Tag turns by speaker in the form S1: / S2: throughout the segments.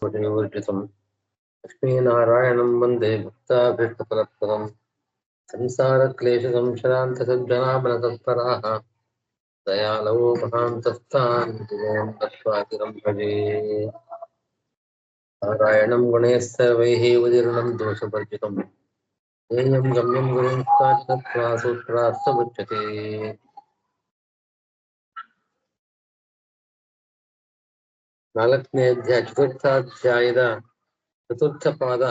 S1: ूर्जितम् लक्ष्मीनारायणं वन्दे भक्ताभीष्टफलप्रदम् संसारक्लेशसंशरान्तसज्जनामनतत्पराः दयालवो महान्तस्तान् गुरोन् तत्त्वातिरं भजे नारायणं गुणैः सर्वैः उदीर्णं दोषवर्जितं ज्ञेयं गम्यं गुरुं सूत्रार्थमुच्यते नाल्कನೇ ಅಧ್ಯಾಯ ಚತುರ್ಥಾಧ್ಯಾಯದ ಚತುರ್ಥ ಪಾದ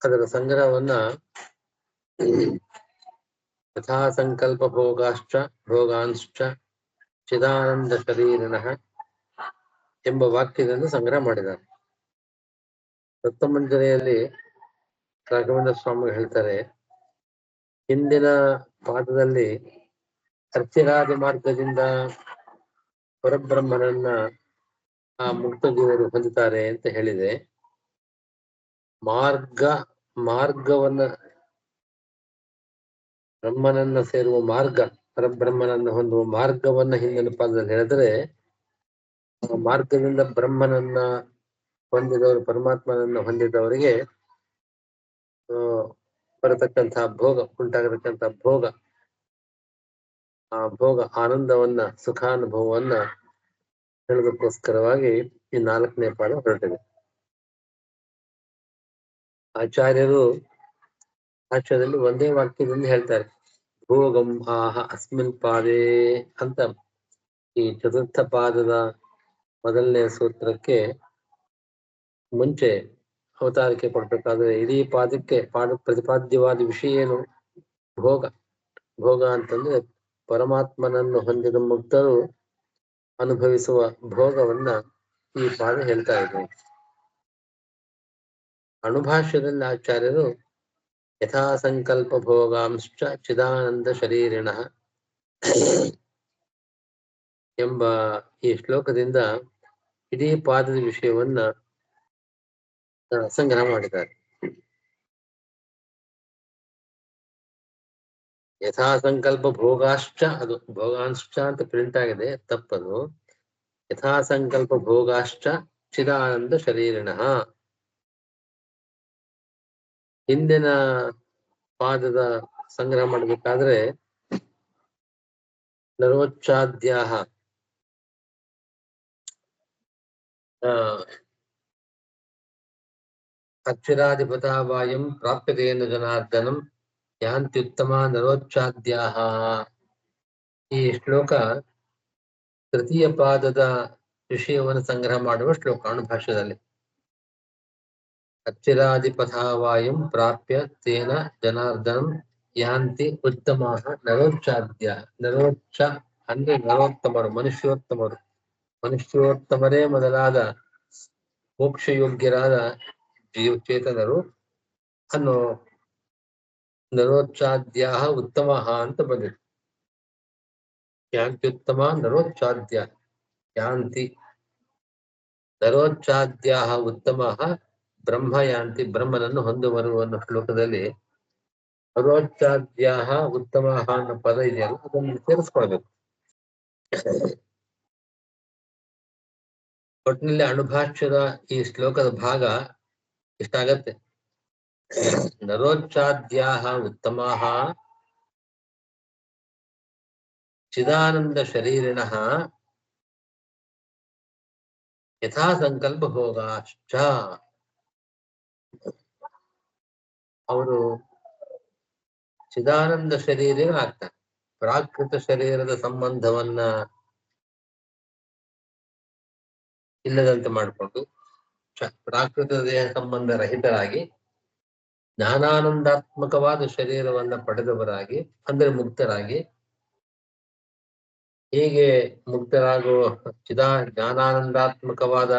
S1: ಅದರ ಸಂಗ್ರಹವನ್ನ ಯಥಾ ಸಂಕಲ್ಪ ಭೋಗಾಂಶ್ಚ ಚಿದಾನಂದ ಶರೀರಿಣಃ ಎಂಬ ವಾಕ್ಯದಿಂದ ಸಂಗ್ರಹ ಮಾಡಿದ್ದಾರೆ. ಸಪ್ತಮಂಜರಿಯಲ್ಲಿ ರಾಘವೇಂದ್ರ ಸ್ವಾಮಿ ಹೇಳ್ತಾರೆ, ಹಿಂದಿನ ಪಾದದಲ್ಲಿ ಅರ್ಚಿರಾದಿ ಮಾರ್ಗದಿಂದ ಪರಬ್ರಹ್ಮನನ್ನ ಆ ಮುಕ್ತ ಜೀವರು ಹೊಂದುತ್ತಾರೆ ಅಂತ ಹೇಳಿದೆ. ಮಾರ್ಗವನ್ನ ಬ್ರಹ್ಮನನ್ನ ಸೇರುವ ಮಾರ್ಗ, ಪರಬ್ರಹ್ಮನನ್ನ ಹೊಂದುವ ಮಾರ್ಗವನ್ನ ಹಿಂದಿನ ಪಾದದಲ್ಲಿ ಹೇಳಿದ್ರೆ, ಆ ಮಾರ್ಗದಿಂದ ಬ್ರಹ್ಮನನ್ನ ಹೊಂದಿದವರು, ಪರಮಾತ್ಮನನ್ನ ಹೊಂದಿದವರಿಗೆ ಬರತಕ್ಕಂತಹ ಭೋಗ, ಉಂಟಾಗತಕ್ಕಂತಹ ಭೋಗ, ಆ ಭೋಗ ಆನಂದವನ್ನ, ಸುಖಾನುಭವವನ್ನ ಹೇಳೋದಕ್ಕೋಸ್ಕರವಾಗಿ ಈ 4ನೇ ಪಾದ ಹೊರಟಿದೆ. ಆಚಾರ್ಯರು ಭಾಷ್ಯದಲ್ಲಿ ಒಂದೇ ವಾಕ್ಯದಿಂದ ಹೇಳ್ತಾರೆ, ಭೋಗಂ ಆಹ ಅಸ್ಮಿನ್ ಪಾದೇ ಅಂತ. ಈ ಚತುರ್ಥ ಪಾದದ ಮೊದಲನೇ ಸೂತ್ರಕ್ಕೆ ಮುಂಚೆ ಅವತಾರಿಕೆ ಕೊಡ್ಬೇಕಾದ್ರೆ ಇಡೀ ಪಾದಕ್ಕೆ ಪ್ರತಿಪಾದ್ಯವಾದ ವಿಷಯ ಏನು? ಭೋಗ ಅಂತಂದ್ರೆ ಪರಮಾತ್ಮನನ್ನು ಹೊಂದಿದ ಮುಕ್ತರು ಅನುಭವಿಸುವ ಭೋಗವನ್ನ ಈ ಪಾದ ಹೇಳ್ತಾ ಇದೆ. ಅಣುಭಾಷ್ಯದಲ್ಲಿ ಆಚಾರ್ಯರು ಯಥಾ ಸಂಕಲ್ಪ ಭೋಗಾಂಶ್ಚ ಚಿದಾನಂದ ಶರೀರಿಣಃ ಎಂಬ ಈ ಶ್ಲೋಕದಿಂದ ಇಡೀ ಪಾದದ ವಿಷಯವನ್ನ ಸಂಗ್ರಹ ಮಾಡಿದ್ದಾರೆ. ಯಥಾ ಸಂಕಲ್ಪ ಭೋಗಾಶ್ಚ, ಅದು ಭೋಗಾಂಶ್ಚ ಅಂತ ಪ್ರಿಂಟ್ ಆಗಿದೆ, ತಪ್ಪದು. ಯಥಾ ಸಂಕಲ್ಪ ಭೋಗಾಶ್ಚ ಚಿದಾನಂದ ಶರೀರಿಣಃ. ಹಿಂದಿನ ಪಾದದ ಸಂಗ್ರಹ ಮಾಡಬೇಕಾದ್ರೆ ನರೋಚ್ಚಾದ್ಯಾಹ ಅಕ್ಷರಾಧಿಪತಾವಾಯಂ ಪ್ರಾಪ್ಯತೆಯನ್ನು ಜನಾರ್ದನಂ ಯಾಂತ್ಯುತ್ತಮ ನರೋಚ್ಚಾದ್ಯಾಹ. ಈ ಶ್ಲೋಕ ತೃತೀಯ ಪಾದದ ವಿಷಯವನ್ನು ಸಂಗ್ರಹ ಮಾಡುವ ಶ್ಲೋಕ ಅಣುಭಾಷ್ಯದಲ್ಲಿ. ಅಕ್ಷರಾಧಿಪಥಾವಾಯಂ ಪ್ರಾಪ್ಯ ತೇನ ಜನಾರ್ದನಂ ಯಾಂತಿ ಉತ್ತಮ ನರೋಚ್ಚಾದ್ಯ. ನರೋಚ್ಚ ಅಂದ್ರೆ ನರೋತ್ತಮರು, ಮನುಷ್ಯೋತ್ತಮರೇ ಮೊದಲಾದ ಮೋಕ್ಷಯೋಗ್ಯರಾದ ಚೇತನರು ಅನ್ನೋ ನರೋಚ್ಚಾದ್ಯ ಉತ್ತಮ ಅಂತ ಬಂದಿದೆ. ಯಾಂತ್ಯುತ್ತಮ ನರೋಚ್ಚಾದ್ಯ, ಯಾಂತಿ ನರೋಚ್ಚಾದ್ಯ ಉತ್ತಮ ಬ್ರಹ್ಮ ಯಾಂತಿ, ಬ್ರಹ್ಮನನ್ನು ಹೊಂದುವರು ಅನ್ನೋ ಶ್ಲೋಕದಲ್ಲಿ ನರೋಚ್ಚಾದ್ಯ ಉತ್ತಮ ಅನ್ನೋ ಪದ ಇದೆಯಲ್ಲ, ಅದನ್ನು ಸೇರಿಸ್ಕೊಳ್ಬೇಕು. ಒಟ್ಟಿನಲ್ಲಿ ಅಣುಭಾಷ್ಯದ ಈ ಶ್ಲೋಕದ ಭಾಗ ಇಷ್ಟಾಗತ್ತೆ. ನರೋಚ್ಚಾದ್ಯ ಉತ್ತಮ ಚಿದಾನಂದ ಶರೀರಿಣಃ ಯಥಾ ಸಂಕಲ್ಪ ಭೋಗಾಶ್ಚ. ಅವರು ಚಿದಾನಂದ ಶರೀರಗಳಾಗ್ತಾರೆ. ಪ್ರಾಕೃತ ಶರೀರದ ಸಂಬಂಧವನ್ನ ಇಲ್ಲದಂತೆ ಮಾಡಿಕೊಂಡು ಪ್ರಾಕೃತ ದೇಹ ಸಂಬಂಧ ರಹಿತರಾಗಿ ಜ್ಞಾನಾನಂದಾತ್ಮಕವಾದ ಶರೀರವನ್ನ ಪಡೆದವರಾಗಿ, ಅಂದ್ರೆ ಮುಕ್ತರಾಗಿ, ಹೀಗೆ ಮುಕ್ತರಾಗುವ ಜ್ಞಾನಾನಂದಾತ್ಮಕವಾದ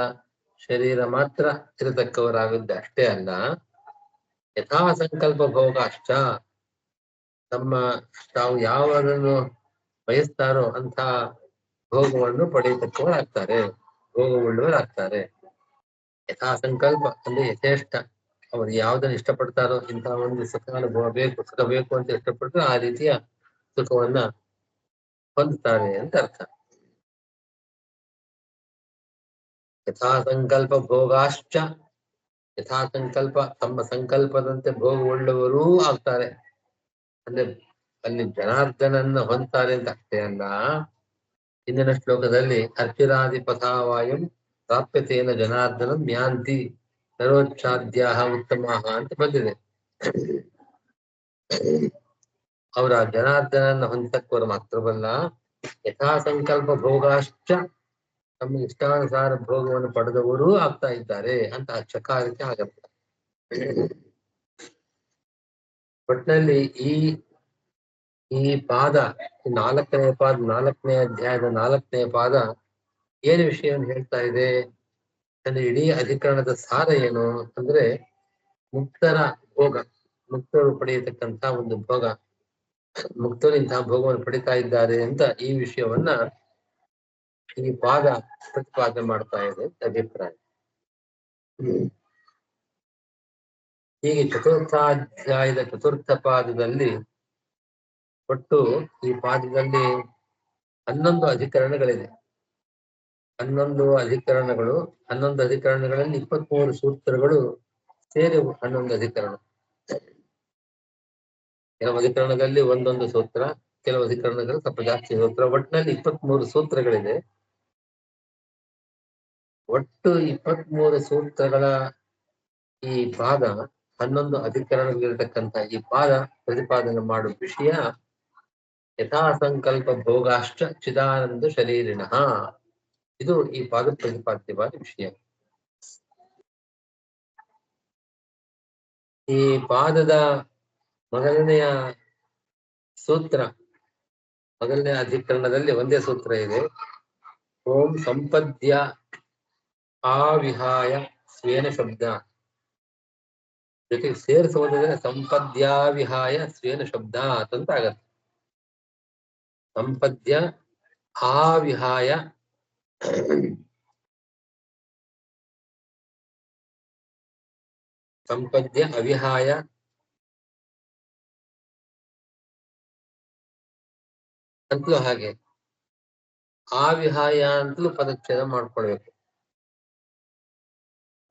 S1: ಶರೀರ ಮಾತ್ರ ಇರತಕ್ಕವರಾಗಿದ್ದ ಅಷ್ಟೇ ಅಲ್ಲ, ಯಥಾ ಸಂಕಲ್ಪ ಭೋಗಾಶ್ಚ, ತಾವು ಯಾವುದನ್ನು ಬಯಸ್ತಾರೋ ಅಂತ ಭೋಗವನ್ನು ಪಡೆಯತಕ್ಕವರಾಗ್ತಾರೆ, ಭೋಗವುಳ್ಳವರಾಗ್ತಾರೆ. ಯಥಾ ಸಂಕಲ್ಪ ಅಂದ್ರೆ ಯಥೇಷ್ಟ, ಅವರು ಯಾವುದನ್ನು ಇಷ್ಟಪಡ್ತಾರೋ, ಇಂತಹ ಒಂದು ಸುಖಾನುಭವ ಸುಖ ಬೇಕು ಅಂತ ಇಷ್ಟಪಟ್ಟರೆ ಆ ರೀತಿಯ ಸುಖವನ್ನ ಹೊಂದುತ್ತಾರೆ ಅಂತ ಅರ್ಥ. ಯಥಾ ಸಂಕಲ್ಪ ಭೋಗಾಶ್ಚ, ಯಥಾ ಸಂಕಲ್ಪ ತಮ್ಮ ಸಂಕಲ್ಪದಂತೆ ಭೋಗವುಳ್ಳವರೂ ಆಗ್ತಾರೆ. ಅಂದ್ರೆ ಅಲ್ಲಿ ಜನಾರ್ದನನ್ನ ಹೊಂದ್ತಾರೆ ಅಂತ ಅಷ್ಟೇ ಅಲ್ಲ. ಹಿಂದಿನ ಶ್ಲೋಕದಲ್ಲಿ ಅರ್ಚಿರಾದಿ ಪಥಾವಾಯಂ ಪ್ರಾಪ್ಯತೇನ ಜನಾರ್ದನಂ ಯಾಂತಿ ಸರ್ವೋಚ್ಛಾದ್ಯಾಹ ಉತ್ತಮಾಹ ಅಂತ ಬಂದಿದೆ. ಅವರ ಜನಾರ್ದನನ್ನ ಹೊಂದಕ್ಕವರು ಮಾತ್ರವಲ್ಲ, ಯಥಾ ಸಂಕಲ್ಪ ಭೋಗಾಶ್ಚ ತಮ್ಮ ಇಷ್ಟಾನುಸಾರ ಭೋಗವನ್ನು ಪಡೆದವರೂ ಆಗ್ತಾ ಇದ್ದಾರೆ ಅಂತ ಚಕಾರಕ್ಕೆ ಆಗತ್ತೆ. ಒಟ್ಟಿನಲ್ಲಿ ಈ ಪಾದ, ನಾಲ್ಕನೇ ಪಾದ, 4ನೇ ಅಧ್ಯಾಯದ 4ನೇ ಪಾದ ಏನು ವಿಷಯವನ್ನು ಹೇಳ್ತಾ ಇದೆ ಅಂದ್ರೆ, ಇಡೀ ಅಧಿಕರಣದ ಸಾರ ಏನು ಅಂದ್ರೆ ಮುಕ್ತರ ಭೋಗ, ಮುಕ್ತರು ಪಡೆಯತಕ್ಕಂತ ಒಂದು ಭೋಗ, ಮುಕ್ತರು ಇಂತಹ ಭೋಗವನ್ನು ಪಡಿತಾ ಇದ್ದಾರೆ ಅಂತ ಈ ವಿಷಯವನ್ನ ಈ ಪಾದ ಪ್ರತಿಪಾದನೆ ಮಾಡ್ತಾ ಇದೆ ಅಭಿಪ್ರಾಯ. ಹೀಗೆ ಚತುರ್ಥಾಧ್ಯಾಯದ ಚತುರ್ಥ ಪಾದದಲ್ಲಿ ಒಟ್ಟು ಈ ಪಾದದಲ್ಲಿ 11 ಅಧಿಕರಣಗಳಿದೆ. 11 ಅಧಿಕರಣಗಳು, 11 ಅಧಿಕರಣಗಳಲ್ಲಿ 23 ಸೂತ್ರಗಳು ಸೇರಿ 11 ಅಧಿಕರಣ. ಕೆಲವು ಅಧಿಕರಣದಲ್ಲಿ ಒಂದೊಂದು ಸೂತ್ರ, ಕೆಲವು ಅಧಿಕರಣಗಳು ಸ್ವಲ್ಪ ಜಾಸ್ತಿ ಸೂತ್ರ, ಒಟ್ಟಿನಲ್ಲಿ 23 ಸೂತ್ರಗಳಿದೆ. ಒಟ್ಟು 23 ಸೂತ್ರಗಳ ಈ ಪಾದ, 11 ಅಧಿಕರಣಗಳಿರತಕ್ಕಂಥ ಈ ಪಾದ ಪ್ರತಿಪಾದನೆ ಮಾಡುವ ವಿಷಯ ಯಥಾ ಸಂಕಲ್ಪ ಭೋಗಾಶ್ಚ ಚಿದಾನಂದ ಶರೀರಿಣಃ. ಇದು ಈ ಪಾದ ಪ್ರತಿಪಾದ್ಯವಾದ ವಿಷಯ. ಈ ಪಾದದ ಮೊದಲನೆಯ ಸೂತ್ರ, ಮೊದಲನೇ ಅಧಿಕರಣದಲ್ಲಿ ಒಂದೇ ಸೂತ್ರ ಇದೆ. ಓಂ ಸಂಪದ್ಯ ಆವಿಹಾಯ ಸ್ವೇನ ಶಬ್ದ, ಜೊತೆಗೆ ಸೇರಿಸೋದಿದ್ರೆ ಸಂಪದ್ಯಾವಿಹಾಯ ಸ್ವೇನ ಶಬ್ದ ಅಂತ ಆಗತ್ತೆ. ಸಂಪದ್ಯ ಆವಿಹಾಯ ಸಂಪದ್ಯ ಅವಿಹಾಯ ಅಂತಲೂ ಹಾಗೆ, ಆವಿಹಾಯ ಅಂತಲೂ ಪದಚ್ಛೇದ ಮಾಡ್ಕೊಳ್ಬೇಕು.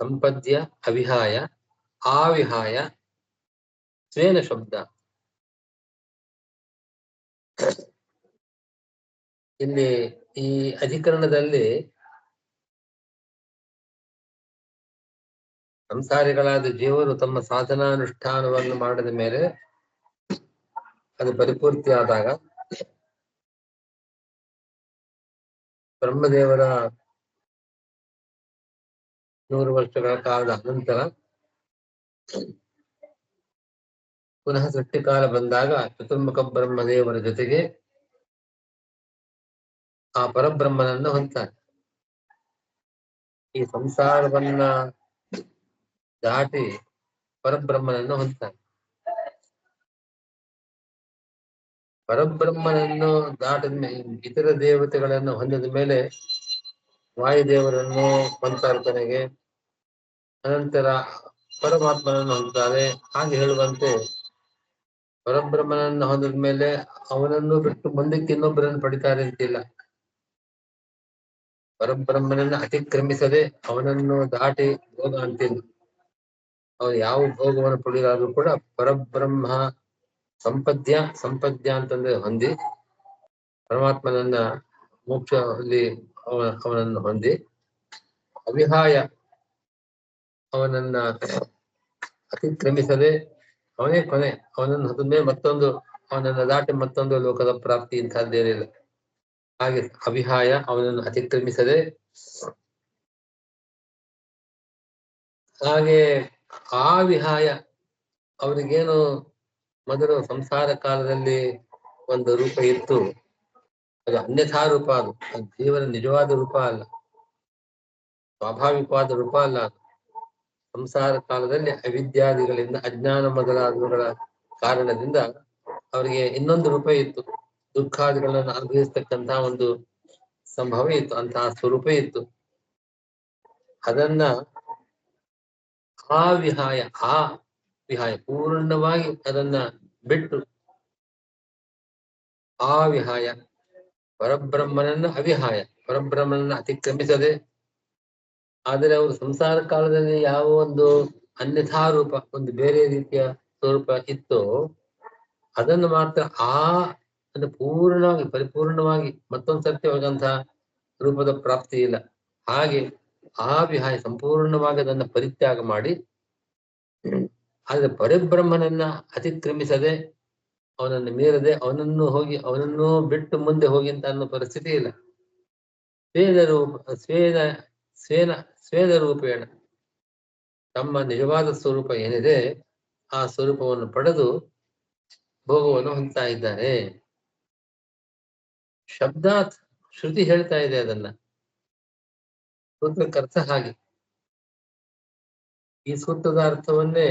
S1: ಸಂಪದ್ಯ ಅವಿಹಾಯ ಆವಿಹಾಯ ಸ್ವೇನ ಶಬ್ದ. ಇಲ್ಲಿ ಈ ಅಧಿಕರಣದಲ್ಲಿ ಸಂಸಾರಿಗಳಾದ ಜೀವರು ತಮ್ಮ ಸಾಧನಾನುಷ್ಠಾನವನ್ನು ಮಾಡಿದ ಮೇಲೆ ಅದು ಪರಿಪೂರ್ತಿ ಆದಾಗ ಬ್ರಹ್ಮದೇವರ 100 ವರ್ಷಗಳ ಕಾಲದ ಅನಂತರ ಪುನಃ ಸೃಷ್ಟಿಕಾಲ ಬಂದಾಗ ಚತುರ್ಮುಖ ಬ್ರಹ್ಮದೇವರ ಜೊತೆಗೆ ಆ ಪರಬ್ರಹ್ಮನನ್ನು ಹೊಂದ್ತಾರೆ. ಈ ಸಂಸಾರವನ್ನ ದಾಟಿ ಪರಬ್ರಹ್ಮನನ್ನು ಹೊಂದ್ತಾರೆ. ಪರಬ್ರಹ್ಮನನ್ನು ದಾಟಿದ ಮೇಲೆ ಇತರ ದೇವತೆಗಳನ್ನು ಹೊಂದಿದ ಮೇಲೆ ವಾಯುದೇವರನ್ನು ಹೊಂದ್ತಾರೆ ಕೊನೆಗೆ, ಅನಂತರ ಪರಮಾತ್ಮನನ್ನು ಹೊಂದ್ತಾರೆ. ಹಾಗೆ ಹೇಳುವಂತೆ ಪರಬ್ರಹ್ಮನನ್ನು ಹೊಂದಿದ ಮೇಲೆ ಅವನನ್ನು ಬಿಟ್ಟು ಮುಂದಕ್ಕೆ ಇನ್ನೊಬ್ಬರನ್ನು ಪಡಿತಾರೆ ಅಂತಿಲ್ಲ. ಪರಬ್ರಹ್ಮನನ್ನು ಅತಿಕ್ರಮಿಸದೆ ಅವನನ್ನು ದಾಟಿ ಭೋಗ ಅಂತಿಲ್ಲ. ಅವನು ಯಾವ ಭೋಗವನ್ನು ಪಡೆಯಲಾದ್ರೂ ಕೂಡ ಪರಬ್ರಹ್ಮ ಸಂಪದ್ಯ ಅಂತಂದ್ರೆ ಹೊಂದಿ, ಪರಮಾತ್ಮನನ್ನ ಮೋಕ್ಷದಲ್ಲಿ ಅವನನ್ನು ಹೊಂದಿ, ಅವಿಹಾಯ ಅವನನ್ನ ಅತಿಕ್ರಮಿಸದೆ ಅವನೇ ಕೊನೆ, ಅವನನ್ನು ಹೊಂದೇ ಮತ್ತೊಂದು ಅವನನ್ನು ದಾಟಿ ಮತ್ತೊಂದು ಲೋಕದ ಪ್ರಾಪ್ತಿ ಇಂಥದ್ದೇನಿಲ್ಲ. ಹಾಗೆ ಅವಿಹಾಯ ಅವನನ್ನು ಅತಿಕ್ರಮಿಸದೆ, ಹಾಗೆ ಆವಿಹಾಯ ಅವರಿಗೇನು ಮೊದಲು ಸಂಸಾರ ಕಾಲದಲ್ಲಿ ಒಂದು ರೂಪ ಇತ್ತು, ಅದು ಅನ್ಯಥಾ ರೂಪ, ಅದು ಜೀವನ ನಿಜವಾದ ರೂಪ ಅಲ್ಲ, ಸ್ವಾಭಾವಿಕವಾದ ರೂಪ ಅಲ್ಲ. ಅದು ಸಂಸಾರ ಕಾಲದಲ್ಲಿ ಅವಿದ್ಯಾದಿಗಳಿಂದ, ಅಜ್ಞಾನ ಮೊದಲಾದವುಗಳ ಕಾರಣದಿಂದ ಅವರಿಗೆ ಇನ್ನೊಂದು ರೂಪ ಇತ್ತು, ದುಃಖಾದಿಗಳನ್ನು ಅನುಭವಿಸ್ತಕ್ಕಂತಹ ಒಂದು ಸಂಭವ ಇತ್ತು, ಅಂತಹ ಸ್ವರೂಪ ಇತ್ತು. ಅದನ್ನ ವಿಹಾಯ ಪೂರ್ಣವಾಗಿ ಅದನ್ನ ಬಿಟ್ಟು ಆವಿಹಾಯ ಪರಬ್ರಹ್ಮನನ್ನ ಅವಿಹಾಯ, ಪರಬ್ರಹ್ಮನನ್ನ ಅತಿಕ್ರಮಿಸದೆ ಆದರೆ ಅವರು ಸಂಸಾರ ಕಾಲದಲ್ಲಿ ಯಾವ ಒಂದು ಅನ್ಯಥಾ ರೂಪ, ಒಂದು ಬೇರೆ ರೀತಿಯ ಸ್ವರೂಪ ಇತ್ತೋ ಅದನ್ನು ಮಾತ್ರ ಅಂದ್ರೆ ಪೂರ್ಣವಾಗಿ ಪರಿಪೂರ್ಣವಾಗಿ ಮತ್ತೊಂದು ಸರ್ತಿ ಹೋದಂತಹ ರೂಪದ ಪ್ರಾಪ್ತಿ ಇಲ್ಲ. ಹಾಗೆ ಆ ವಿಹಾಯ ಸಂಪೂರ್ಣವಾಗಿ ಅದನ್ನ ಪರಿತ್ಯಾಗ ಮಾಡಿ, ಆದ್ರೆ ಪರಿಬ್ರಹ್ಮನನ್ನ ಅತಿಕ್ರಮಿಸದೆ, ಅವನನ್ನು ಮೀರದೆ, ಅವನನ್ನು ಬಿಟ್ಟು ಮುಂದೆ ಹೋಗಿ ಅಂತ ಅನ್ನೋ ಪರಿಸ್ಥಿತಿ ಇಲ್ಲ. ಸ್ವೇದ ರೂಪೇಣ ತಮ್ಮ ನಿಜವಾದ ಸ್ವರೂಪ ಏನಿದೆ ಆ ಸ್ವರೂಪವನ್ನು ಪಡೆದು ಭೋಗವನ್ನು ಹೊಂದ್ತಾ ಇದ್ದಾರೆ. ಶಬ್ದಾತ್ ಶ್ರುತಿ ಹೇಳ್ತಾ ಇದೆ ಅದನ್ನ. ಸೂತ್ರಕ್ಕೆ ಅರ್ಥ ಹಾಗೆ. ಈ ಸೂತ್ರದ ಅರ್ಥವನ್ನೇ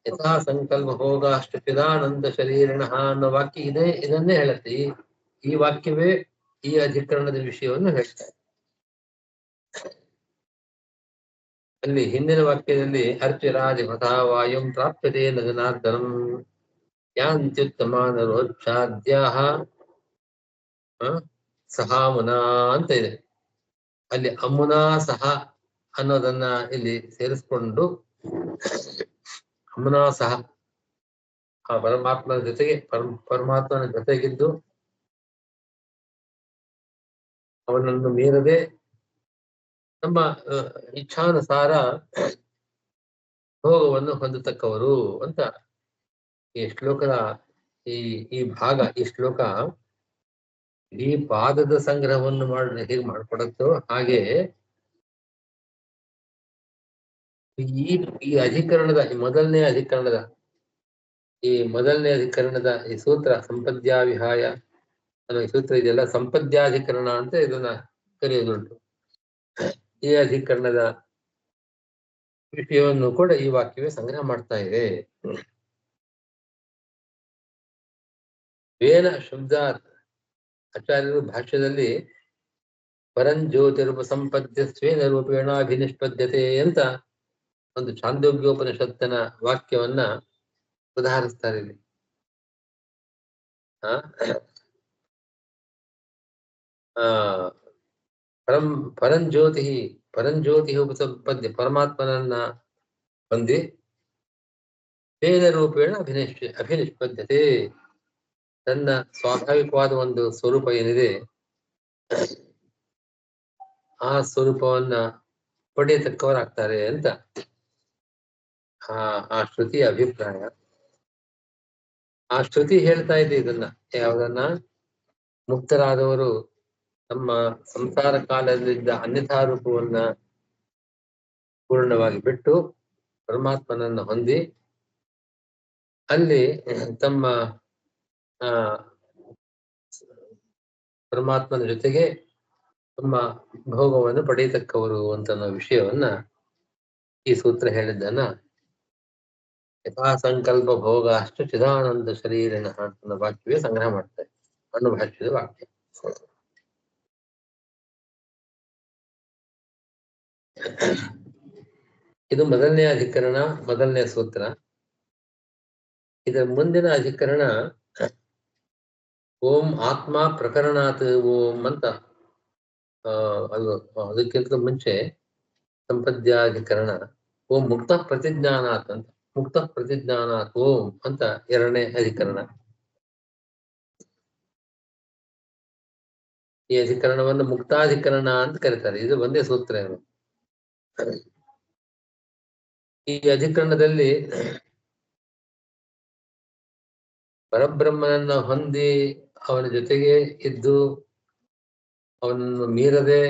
S1: ಯಥಾ ಸಂಕಲ್ಪ ಭೋಗ ಅಷ್ಟು ಚಿದಾನಂದ ಶರೀರಣ ಅನ್ನೋ ವಾಕ್ಯ ಇದೆ. ಇದನ್ನೇ ಹೇಳುತ್ತೆ. ಈ ವಾಕ್ಯವೇ ಈ ಅಧಿಕರಣದ ವಿಷಯವನ್ನು ಹೇಳ್ತಾರೆ. ಅಲ್ಲಿ ಹಿಂದಿನ ವಾಕ್ಯದಲ್ಲಿ ಅರ್ಚಿರಾದಿ ಮಥಾ ವಾಯುಂ ಪ್ರಾಪ್ಯತೆ ನ ಜನಾರ್ದನಂ ಯಾಂತ್ಯುತ್ತಮಾನರೋಚ್ಛಾದ್ಯಾಹ ಸಹಾಮುನಾ ಅಂತ ಇದೆ. ಅಲ್ಲಿ ಅಮುನಾ ಸಹ ಅನ್ನೋದನ್ನ ಇಲ್ಲಿ ಸೇರಿಸ್ಕೊಂಡು ಅಮುನಾ ಸಹ ಆ ಪರಮಾತ್ಮನ ಜೊತೆಗೆ ಪರಮಾತ್ಮನ ಜೊತೆಗಿದ್ದು ಅವನನ್ನು ಮೀರದೆ ನಮ್ಮ ಇಚ್ಛಾನುಸಾರ ಭೋಗವನ್ನು ಹೊಂದತಕ್ಕವರು ಅಂತ ಈ ಶ್ಲೋಕದ ಈ ಭಾಗ, ಈ ಶ್ಲೋಕ ಈ ಪಾದದ ಸಂಗ್ರಹವನ್ನು ಹೇಗೆ ಮಾಡ್ಕೊಡತ್ತೋ ಹಾಗೆ ಈ ಅಧಿಕರಣದ ಮೊದಲನೇ ಅಧಿಕರಣದ ಈ ಸೂತ್ರ ಸಂಪದ್ಯಾವಿಹಾಯ ಅನ್ನೋ ಈ ಸೂತ್ರ ಇದೆಲ್ಲ ಸಂಪದ್ಯಾಧಿಕರಣ ಅಂತ ಇದನ್ನ ಕರೆಯೋದುಂಟು. ಈ ಅಧಿಕರಣದ ವಿಷಯವನ್ನು ಕೂಡ ಈ ವಾಕ್ಯವೇ ಸಂಗ್ರಹ ಮಾಡ್ತಾ ಇದೆ. ವೇನ ಶಬ್ದಾತ್ ಆಚಾರ್ಯರು ಭಾಷ್ಯದಲ್ಲಿ ಪರಂಜ್ಯೋತಿರೂಪ ಸಂಪದ್ಯ ಸ್ವೇನ ರೂಪೇಣ ಅಭಿನಿಷ್ಪದ್ಯತೆ ಅಂತ ಒಂದು ಛಾಂದೋಗ್ಯೋಪನಿಷತ್ತಿನ ವಾಕ್ಯವನ್ನ ಉದಾಹರಿಸ್ತಾರೆ ಇಲ್ಲಿ. ಪರಂಜ್ಯೋತಿ ಉಪಸಂಪದ್ಯ ಪರಮಾತ್ಮನನ್ನ ಹೊಂದಿ ಸ್ವೇನ ರೂಪೇಣ ಅಭಿನಿಷ್ಪದ್ಯತೆ ತನ್ನ ಸ್ವಾಭಾವಿಕವಾದ ಒಂದು ಸ್ವರೂಪ ಏನಿದೆ ಆ ಸ್ವರೂಪವನ್ನ ಪಡೆಯತಕ್ಕವರಾಗ್ತಾರೆ ಅಂತ ಆ ಶ್ರುತಿಯ ಅಭಿಪ್ರಾಯ. ಆ ಶ್ರುತಿ ಹೇಳ್ತಾ ಇದೆ ಇದನ್ನ, ಯಾವುದನ್ನ? ಮುಕ್ತರಾದವರು ತಮ್ಮ ಸಂಸಾರ ಕಾಲದಲ್ಲಿದ್ದ ಅನ್ಯಥಾ ರೂಪವನ್ನ ಪೂರ್ಣವಾಗಿ ಬಿಟ್ಟು ಪರಮಾತ್ಮನನ್ನ ಹೊಂದಿ ಅಲ್ಲಿ ತಮ್ಮ ಪರಮಾತ್ಮನ ಜೊತೆಗೆ ತಮ್ಮ ಭೋಗವನ್ನು ಪಡೆಯತಕ್ಕವರು ಅಂತ ಅನ್ನೋ ವಿಷಯವನ್ನ ಈ ಸೂತ್ರ ಹೇಳಿದ್ದನ್ನ ಯಥಾ ಸಂಕಲ್ಪ ಭೋಗ ಅಷ್ಟು ಚಿದಾನಂದ ಶರೀರನ ಅನ್ನೋ ವಾಕ್ಯವೇ ಸಂಗ್ರಹ ಮಾಡ್ತಾರೆ. ಅನ್ನೋ ಭಾಷ್ಯದ ವಾಕ್ಯ. ಇದು ಮೊದಲನೇ ಅಧಿಕರಣ, ಮೊದಲನೇ ಸೂತ್ರ. ಇದರ ಮುಂದಿನ ಅಧಿಕರಣ ಓಂ ಆತ್ಮ ಪ್ರಕರಣಾತ್ ಓಂ ಅಂತ. ಅದಕ್ಕಿಂತ ಮುಂಚೆ ಸಂಪದ್ಯಾಧಿಕರಣ ಓಂ ಮುಕ್ತ ಪ್ರತಿಜ್ಞಾನಾತ್ ಅಂತ. ಮುಕ್ತ ಪ್ರತಿಜ್ಞಾನಾತ್ ಓಂ ಅಂತ ಎರಡನೇ ಅಧಿಕರಣ. ಈ ಅಧಿಕರಣವನ್ನು ಮುಕ್ತಾಧಿಕರಣ ಅಂತ ಕರೀತಾರೆ. ಇದು ಒಂದೇ ಸೂತ್ರ. ಈ ಅಧಿಕರಣದಲ್ಲಿ ಪರಬ್ರಹ್ಮನನ್ನ ಹೊಂದಿ ಅವನ ಜೊತೆಗೆ ಇದ್ದು ಅವನನ್ನು ಮೀರದೆ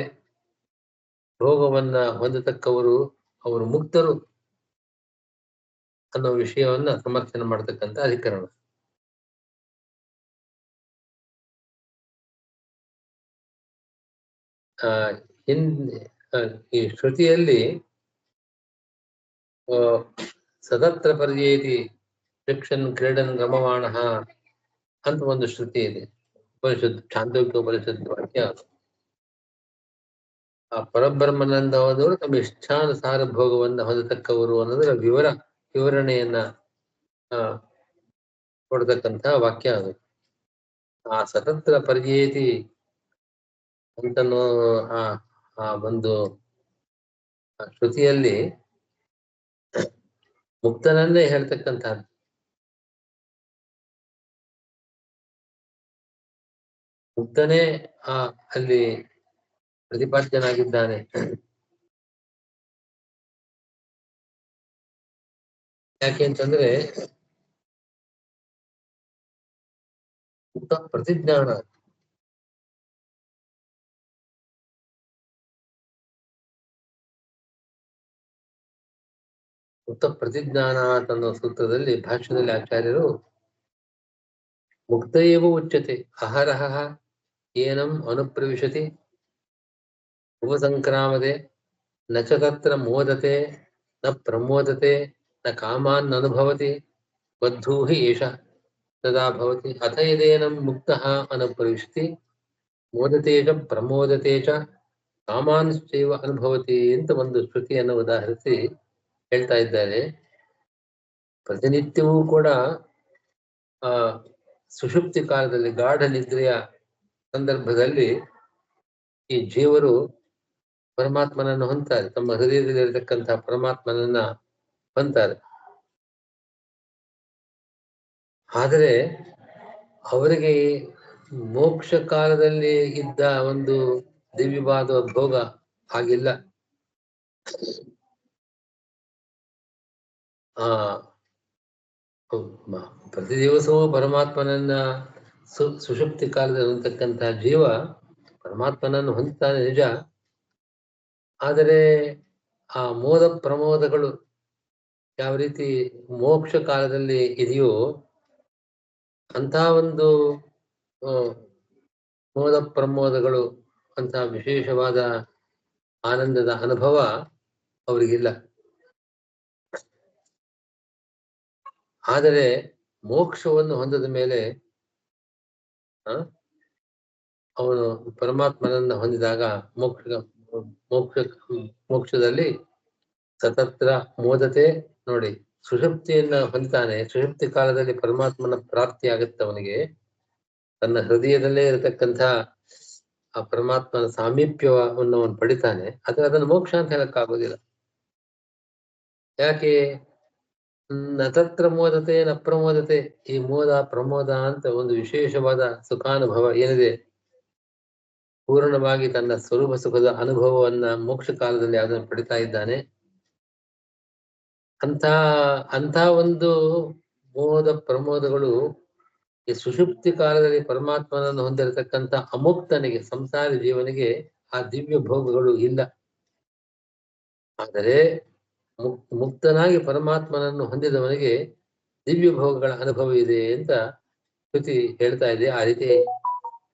S1: ಭೋಗವನ್ನ ಹೊಂದತಕ್ಕವರು ಅವರು ಮುಕ್ತರು ಅನ್ನೋ ವಿಷಯವನ್ನ ಸಮರ್ಥನೆ ಮಾಡತಕ್ಕಂತ ಅಧಿಕರಣ. ಈ ಶ್ರುತಿಯಲ್ಲಿ ಸದತ್ರ ಪರ್ಯೇತಿ ಶಿಕ್ಷನ್ ಕ್ರೀಡನ್ ರಮಮಾಣ ಅಂತ ಒಂದು ಶ್ರುತಿ ಇದೆ. ಉಪನಿಷತ್, ಛಾಂದೋಗ್ಯ ಉಪನಿಷತ್ ವಾಕ್ಯ. ಆ ಪರಬ್ರಹ್ಮನಂದ ಹೋದವರು ತಮ್ಮ ಇಚ್ಛಾನುಸಾರ ಭೋಗವನ್ನ ಹೊಂದತಕ್ಕವರು ಅನ್ನೋದರ ವಿವರಣೆಯನ್ನ ಕೊಡತಕ್ಕಂತ ವಾಕ್ಯ ಅದು. ಆ ಸತತ್ರ ಪರ್ಯೇತಿ ಅಂತನೋ ಆ ಒಂದು ಶ್ರುತಿಯಲ್ಲಿ ಮುಕ್ತನನ್ನೇ ಹೇಳ್ತಕ್ಕಂಥದ್ದು. ಮುಕ್ತನೇ ಅಲ್ಲಿ ಪ್ರತಿಪಾದ್ಯನಾಗಿದ್ದಾನೆ. ಯಾಕೆ ಅಂತಂದ್ರೆ ಮುಕ್ತ ಪ್ರತಿಜ್ಞಾನ. ಮುಕ್ತ ಪ್ರತಿಜ್ಞಾನ ಅನ್ನೋ ಸೂತ್ರದಲ್ಲಿ ಭಾಷ್ಯದಲ್ಲಿ ಆಚಾರ್ಯರು ಮುಕ್ತ ಏವ ಉಚ್ಯತೆ ಅಹರಹ ಏನಂ ಅನುಪ್ರವಿಶತಿ ಉಪಸಂಕ್ರಾಮತೆ ನ ಚ ತತ್ರ ಮೋದತೆ ನ ಪ್ರಮೋದತೆ ನ ಕಾಮಾನ್ ಅನುಭವತಿ ಬದ್ಧೂ ಹಿ ಏಷ ತದಾ ಭವತಿ ಅಥ ಯದೇನಂ ಮುಕ್ತಃ ಅನುಪ್ರವಿಶತಿ ಮೋದತೆ ಚ ಪ್ರಮೋದತೆ ಚ ಕಾಮಾಂಶ್ಚೈವ ಅನುಭವತಿ ಅಂತ ಒಂದು ಶ್ರುತಿಯನ್ನು ಉದಾಹರಿಸಿ ಹೇಳ್ತಾ ಇದ್ದಾರೆ. ಪ್ರತಿನಿತ್ಯವೂ ಕೂಡ ಸುಷುಪ್ತಿ ಕಾಲದಲ್ಲಿ ಗಾಢ ನಿದ್ರೆಯ ಸಂದರ್ಭದಲ್ಲಿ ಈ ಜೀವರು ಪರಮಾತ್ಮನನ್ನು ಹೊಂದ್ತಾರೆ, ತಮ್ಮ ಹೃದಯದಲ್ಲಿರತಕ್ಕಂತಹ ಪರಮಾತ್ಮನನ್ನ ಹೊಂದ್ತಾರೆ. ಆದರೆ ಅವರಿಗೆ ಮೋಕ್ಷ ಕಾಲದಲ್ಲಿ ಇದ್ದ ಒಂದು ದಿವ್ಯವಾದ ಭೋಗ ಹಾಗಿಲ್ಲ. ಪ್ರತಿ ದಿವಸವೂ ಪರಮಾತ್ಮನನ್ನ ಸುಷುಪ್ತಿ ಕಾಲದಲ್ಲಿ ಹೊಂದತಕ್ಕಂತಹ ಜೀವ ಪರಮಾತ್ಮನನ್ನು ಹೊಂದುತ್ತಾನೆ ನಿಜ. ಆದರೆ ಆ ಮೋದ ಪ್ರಮೋದಗಳು ಯಾವ ರೀತಿ ಮೋಕ್ಷ ಕಾಲದಲ್ಲಿ ಇದೆಯೋ ಅಂತ ಒಂದು ಮೋದ ಪ್ರಮೋದಗಳು ಅಂತ ವಿಶೇಷವಾದ ಆನಂದದ ಅನುಭವ ಅವರಿಗಿಲ್ಲ. ಆದರೆ ಮೋಕ್ಷವನ್ನು ಹೊಂದದ ಮೇಲೆ ಅವನು ಪರಮಾತ್ಮನನ್ನ ಹೊಂದಿದಾಗ ಮೋಕ್ಷದಲ್ಲಿ ಸತತ್ರ ಮೋದತೆ ನೋಡಿ, ಸುಷುಪ್ತಿಯನ್ನ ಹೊಂದ್ತಾನೆ. ಸುಷುಪ್ತಿ ಕಾಲದಲ್ಲಿ ಪರಮಾತ್ಮನ ಪ್ರಾಪ್ತಿ ಆಗುತ್ತೆ ಅವನಿಗೆ. ತನ್ನ ಹೃದಯದಲ್ಲೇ ಇರತಕ್ಕಂಥ ಆ ಪರಮಾತ್ಮನ ಸಾಮೀಪ್ಯವನ್ನು ಅವನು ಪಡಿತಾನೆ. ಆದ್ರೆ ಅದನ್ನು ಮೋಕ್ಷ ಅಂತ ಹೇಳಕ್ಕಾಗೋದಿಲ್ಲ. ಯಾಕೆ? ನತತ್ರ ಮೋದತೆ ನ ಪ್ರಮೋದತೆ. ಈ ಮೋದ ಪ್ರಮೋದ ಅಂತ ಒಂದು ವಿಶೇಷವಾದ ಸುಖಾನುಭವ ಏನಿದೆ, ಪೂರ್ಣವಾಗಿ ತನ್ನ ಸ್ವರೂಪ ಸುಖದ ಅನುಭವವನ್ನ ಮೋಕ್ಷ ಕಾಲದಲ್ಲಿ ಅದನ್ನು ಪಡಿತಾ ಇದ್ದಾನೆ. ಅಂತ ಒಂದು ಮೋದ ಪ್ರಮೋದಗಳು ಈ ಸುಷುಪ್ತಿ ಕಾಲದಲ್ಲಿ ಪರಮಾತ್ಮನನ್ನು ಹೊಂದಿರತಕ್ಕಂಥ ಅಮುಕ್ತನಿಗೆ, ಸಂಸಾರಿ ಜೀವನಿಗೆ ಆ ದಿವ್ಯ ಭೋಗಗಳು ಇಲ್ಲ. ಆದರೆ ಮುಕ್ತನಾಗಿ ಪರಮಾತ್ಮನನ್ನು ಹೊಂದಿದವನಿಗೆ ದಿವ್ಯ ಭೋಗಗಳ ಅನುಭವ ಇದೆ ಅಂತ ಶ್ರುತಿ ಹೇಳ್ತಾ ಇದೆ. ಆ ರೀತಿ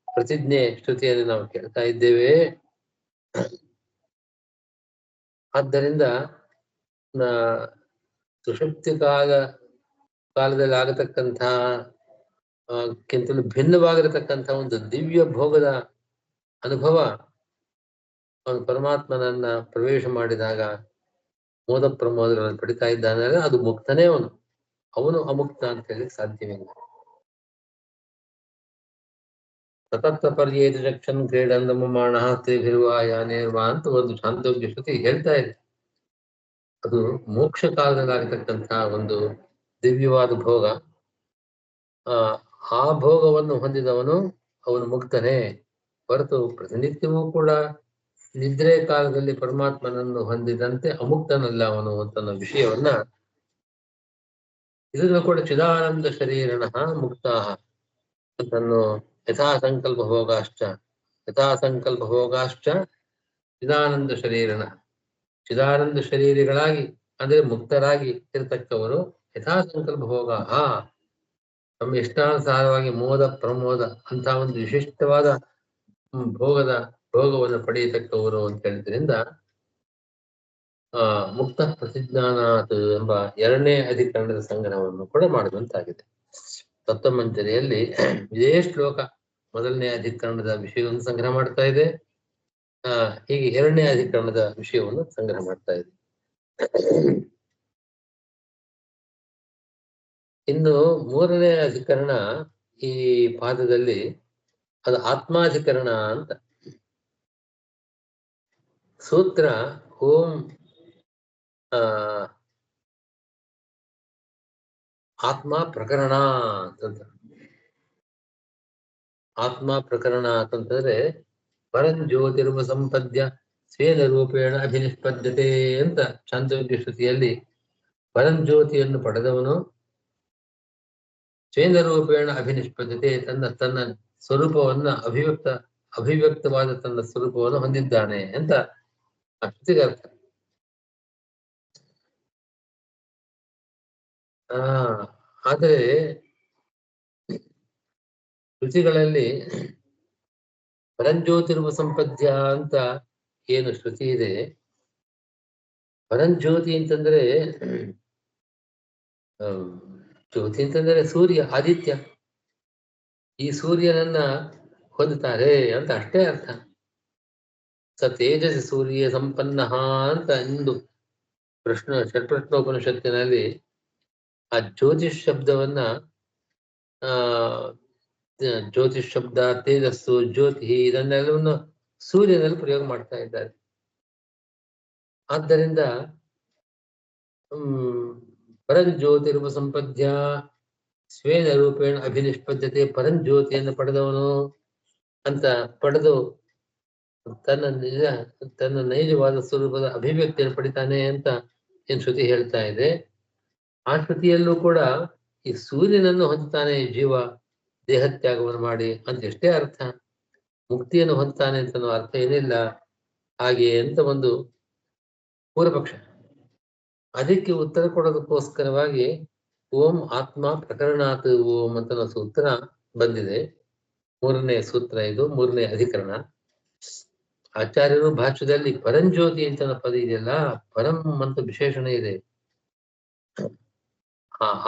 S1: ಪ್ರತಿಜ್ಞೆ ಶ್ರುತಿಯನ್ನು ನಾವು ಕೇಳ್ತಾ ಇದ್ದೇವೆ. ಆದ್ದರಿಂದ ಸುಷುಪ್ತಿ ಕಾಲದಲ್ಲಿ ಆಗತಕ್ಕಂಥ ಕ್ಕಿಂತಲೂ ಭಿನ್ನವಾಗಿರತಕ್ಕಂಥ ಒಂದು ದಿವ್ಯ ಭೋಗದ ಅನುಭವ ಅವನು ಪರಮಾತ್ಮನನ್ನ ಪ್ರವೇಶ ಮಾಡಿದಾಗ ಮೋದ ಪ್ರಮೋದಗಳನ್ನು ಪಡಿತಾ ಇದ್ದಾನೆ. ಅದು ಮುಕ್ತನೇ ಅವನು ಅಮುಕ್ತ ಅಂತ ಹೇಳಲಿಕ್ಕೆ ಸಾಧ್ಯವಿಲ್ಲ. ಸತತ ಪರ್ಯೇತ ಜಕ್ಷನ್ ಕ್ರೀಡಂದಮಾಣ ತೇಭಿರ್ವಾಯಾನೇರ್ವಾ ಅಂತ ಒಂದು ಛಾಂದೋಗ್ಯ ಶ್ರುತಿ ಹೇಳ್ತಾ ಇದೆ. ಅದು ಮೋಕ್ಷ ಕಾಲದಲ್ಲಾಗತಕ್ಕಂತಹ ಒಂದು ದಿವ್ಯವಾದ ಭೋಗ. ಆ ಭೋಗವನ್ನು ಹೊಂದಿದವನು ಅವನು ಮುಕ್ತನೇ ಹೊರತು ಪ್ರತಿನಿತ್ಯವೂ ಕೂಡ ನಿದ್ರೆ ಕಾಲದಲ್ಲಿ ಪರಮಾತ್ಮನನ್ನು ಹೊಂದಿದಂತೆ ಅಮುಕ್ತನಲ್ಲ ಅವನು ಅಂತ ವಿಷಯವನ್ನ ಇದನ್ನು ಕೂಡ ಚಿದಾನಂದ ಶರೀರಣ ಮುಕ್ತಾಹ ಅಂತನ್ನು ಯಥಾಸಂಕಲ್ಪ ಭೋಗಾಶ್ಚ ಚಿದಾನಂದ ಶರೀರಣ. ಚಿದಾನಂದ ಶರೀರಿಗಳಾಗಿ ಅಂದ್ರೆ ಮುಕ್ತರಾಗಿ ಇರತಕ್ಕವರು ಯಥಾಸಂಕಲ್ಪ ಭೋಗ ನಮ್ಮ ಇಷ್ಟಾನುಸಾರವಾಗಿ ಮೋದ ಪ್ರಮೋದ ಅಂತ ಒಂದು ವಿಶಿಷ್ಟವಾದ ಭೋಗವನ್ನು ಪಡೆಯತಕ್ಕವರು ಅಂತ ಹೇಳಿದ್ರಿಂದ ಮುಕ್ತ ಪ್ರತಿಜ್ಞಾನಾತ್ ಎಂಬ 2ನೇ ಅಧಿಕರಣದ ಸಂಗ್ರಹವನ್ನು ಕೂಡ ಮಾಡಿದಂತಾಗಿದೆ. ತತ್ವಮಂಜರಿಯಲ್ಲಿ ಇದೇ ಶ್ಲೋಕ 1ನೇ ಅಧಿಕರಣದ ವಿಷಯವನ್ನು ಸಂಗ್ರಹ ಮಾಡ್ತಾ ಇದೆ. ಹೀಗೆ 2ನೇ ಅಧಿಕರಣದ ವಿಷಯವನ್ನು ಸಂಗ್ರಹ ಮಾಡ್ತಾ ಇದೆ. ಇನ್ನು 3ನೇ ಅಧಿಕರಣ ಈ ಪಾದದಲ್ಲಿ ಅದು ಆತ್ಮಾಧಿಕರಣ ಅಂತ. ಸೂತ್ರ ಓಂ ಆ ಆತ್ಮ ಪ್ರಕರಣ ಅಂತಂತ. ಆತ್ಮ ಪ್ರಕರಣ ಅಂತಂದ್ರೆ ಪರಂಜ್ಯೋತಿರ್ವ ಸಂಪದ್ಯ ಸ್ವೇನ ರೂಪೇಣ ಅಭಿನಿಷ್ಪದ್ಯತೆ ಅಂತ ಚಾಂದೋಗ್ಯ ಶ್ರುತಿಯಲ್ಲಿ ಪರಂಜ್ಯೋತಿಯನ್ನು ಪಡೆದವನು ಸ್ವೇನ ರೂಪೇಣ ಅಭಿನಿಷ್ಪದ್ಯತೆ ತನ್ನ ಸ್ವರೂಪವನ್ನ ಅಭಿವ್ಯಕ್ತವಾದ ತನ್ನ ಸ್ವರೂಪವನ್ನು ಹೊಂದಿದ್ದಾನೆ ಅಂತ ಆ ಶ್ರುತಿಗೆ ಅರ್ಥ. ಆದರೆ ಶ್ರುತಿಗಳಲ್ಲಿ ಪರಂಜ್ಯೋತಿರ್ವ ಸಂಪದ್ಯ ಅಂತ ಏನು ಶ್ರುತಿ ಇದೆ, ಪರಂಜ್ಯೋತಿ ಅಂತಂದ್ರೆ ಜ್ಯೋತಿ ಅಂತಂದ್ರೆ ಸೂರ್ಯ, ಆದಿತ್ಯ. ಈ ಸೂರ್ಯನನ್ನ ಹೊಂದುತ್ತಾರೆ ಅಂತ ಅಷ್ಟೇ ಅರ್ಥ. ಸ ತೇಜಸ್ಸಿ ಸೂರ್ಯ ಸಂಪನ್ನ ಅಂತ ಇಂದು ಷಟ್ಪ್ರಶ್ನೋಪನಿಷತ್ತಿನಲ್ಲಿ ಆ ಜ್ಯೋತಿಷ್ ಶಬ್ದವನ್ನ ಜ್ಯೋತಿಷ್ ಶಬ್ದ, ತೇಜಸ್ಸು, ಜ್ಯೋತಿ ಇದನ್ನೆಲ್ಲವನ್ನು ಸೂರ್ಯನಲ್ಲಿ ಪ್ರಯೋಗ ಮಾಡ್ತಾ ಇದ್ದಾರೆ. ಆದ್ದರಿಂದ ಪರಂಜ್ಯೋತಿರ್ವ ಸಂಪದ್ಯ ಸ್ವೇನ ರೂಪೇಣ ಅಭಿನಿಷ್ಪದ್ಯತೆ, ಪರಂಜ್ಯೋತಿಯನ್ನು ಪಡೆದವನು ಅಂತ ಪಡೆದು ತನ್ನ ನೈಜವಾದ ಸ್ವರೂಪದ ಅಭಿವ್ಯಕ್ತಿಯನ್ನು ಪಡಿತಾನೆ ಅಂತ ಏನ್ ಶ್ರುತಿ ಹೇಳ್ತಾ ಇದೆ. ಆ ಶ್ರುತಿಯಲ್ಲೂ ಕೂಡ ಈ ಸೂರ್ಯನನ್ನು ಹೊಂದುತ್ತಾನೆ ಜೀವ ದೇಹತ್ಯಾಗವನ್ನು ಮಾಡಿ ಅಂತ ಎಷ್ಟೇ ಅರ್ಥ. ಮುಕ್ತಿಯನ್ನು ಹೊಂದುತ್ತಾನೆ ಅಂತ ಅರ್ಥ ಏನಿಲ್ಲ ಹಾಗೆ ಅಂತ ಒಂದು ಪೂರ್ವಪಕ್ಷ. ಅದಕ್ಕೆ ಉತ್ತರ ಕೊಡೋದಕ್ಕೋಸ್ಕರವಾಗಿ ಓಂ ಆತ್ಮ ಪ್ರಕರಣಾತ್ ಓಂ ಅಂತ ಸೂತ್ರ ಬಂದಿದೆ. 3ನೇ ಸೂತ್ರ ಇದು, 3ನೇ ಅಧಿಕರಣ. ಆಚಾರ್ಯರು ಭಾಷ್ಯದಲ್ಲಿ ಪರಂಜ್ಯೋತಿ ಅಂತ ಪದ ಇದೆಯಲ್ಲ, ಪರಂ ಅಂತ ವಿಶೇಷಣ ಇದೆ.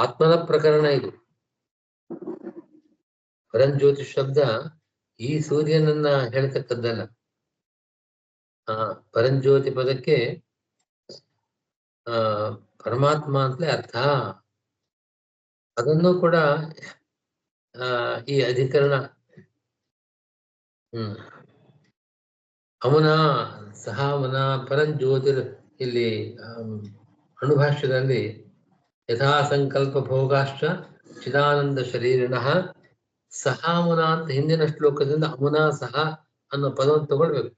S1: ಆತ್ಮನ ಪ್ರಕರಣ ಇದು. ಪರಂಜ್ಯೋತಿ ಶಬ್ದ ಈ ಸೂರ್ಯನನ್ನ ಹೇಳ್ತಕ್ಕದ್ದಲ್ಲ. ಪರಂಜ್ಯೋತಿ ಪದಕ್ಕೆ ಪರಮಾತ್ಮ ಅಂತಲೇ ಅರ್ಥ. ಅದನ್ನು ಕೂಡ ಈ ಅಧಿಕರಣ ಅಮುನಾ ಸಹಾಮನ ಪರಂಜ್ಯೋತಿರ್ ಇಲ್ಲಿ ಅಣುಭಾಷ್ಯದಲ್ಲಿ ಯಥಾ ಸಂಕಲ್ಪ ಭೋಗಾಶ್ಚ ಚಿದಾನಂದ ಶರೀರಿಣಃ ಸಹಾಮುನ ಅಂತ ಹಿಂದಿನ ಶ್ಲೋಕದಿಂದ ಅಮುನಾ ಸಹ ಅನ್ನೋ ಪದವನ್ನು ತಗೊಳ್ಬೇಕು.